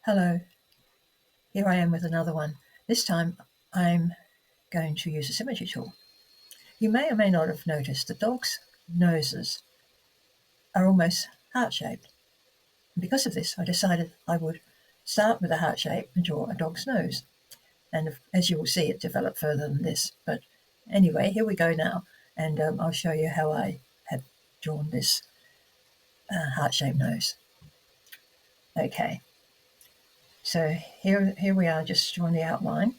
Hello, here I am with another one. This time I'm going to use a symmetry tool. You may or may not have noticed that dogs' noses are almost heart-shaped. And because of this, I decided I would start with a heart shape and draw a dog's nose. And as you will see, it developed further than this. But anyway, here we go now, and I'll show you how I have drawn this heart-shaped nose. Okay, so here we are, just drawing the outline,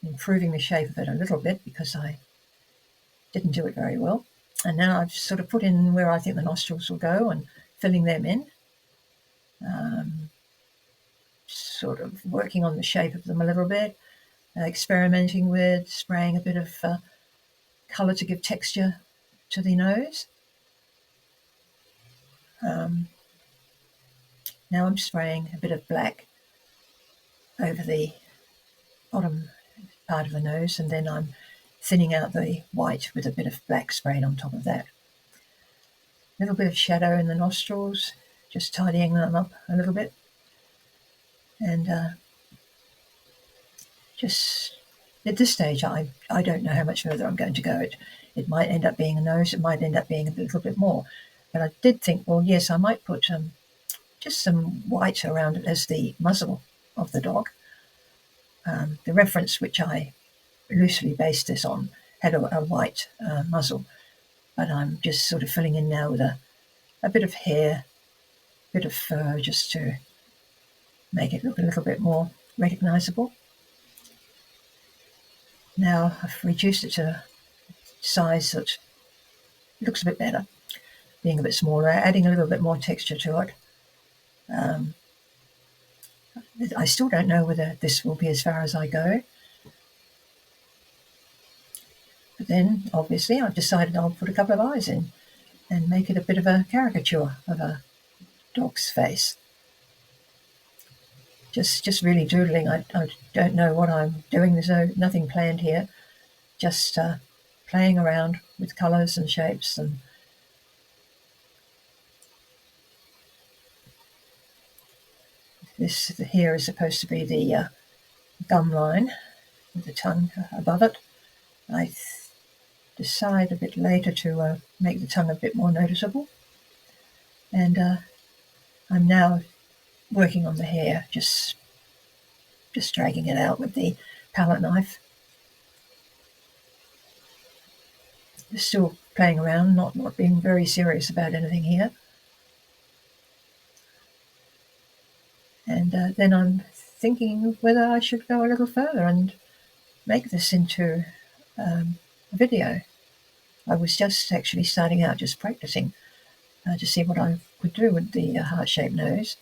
improving the shape of it a little bit because I didn't do it very well. And now I've sort of put in where I think the nostrils will go and filling them in, sort of working on the shape of them a little bit, experimenting with spraying a bit of colour to give texture to the nose. Now I'm spraying a bit of black over the bottom part of the nose, and then I'm thinning out the white with a bit of black sprayed on top of that. A little bit of shadow in the nostrils, just tidying them up a little bit. And just at this stage, I don't know how much further I'm going to go. It might end up being a nose, it might end up being a little bit more. But I did think, well, yes, I might put just some white around it as the muzzle of the dog. The reference which I loosely based this on had a white muzzle, but I'm just sort of filling in now with a bit of hair, a bit of fur, just to make it look a little bit more recognisable. Now I've reduced it to a size that looks a bit better, being a bit smaller, adding a little bit more texture to it. I still don't know whether this will be as far as I go. But then, obviously, I've decided I'll put a couple of eyes in and make it a bit of a caricature of a dog's face. Just really doodling. I don't know what I'm doing. There's nothing planned here. Just playing around with colours and shapes. And this here is supposed to be the gum line with the tongue above it. I decide a bit later to make the tongue a bit more noticeable. And I'm now working on the hair, just dragging it out with the palette knife. Still playing around, not being very serious about anything here. And then I'm thinking whether I should go a little further and make this into a video. I was just actually starting out, just practicing to see what I could do with the heart-shaped nose.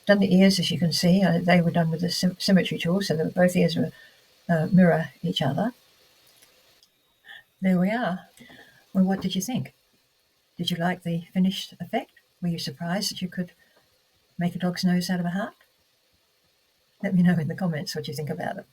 Done the ears, as you can see. They were done with the symmetry tool, so both ears were mirror each other. There we are. Well, what did you think? Did you like the finished effect? Were you surprised that you could make a dog's nose out of a heart? Let me know in the comments what you think about it.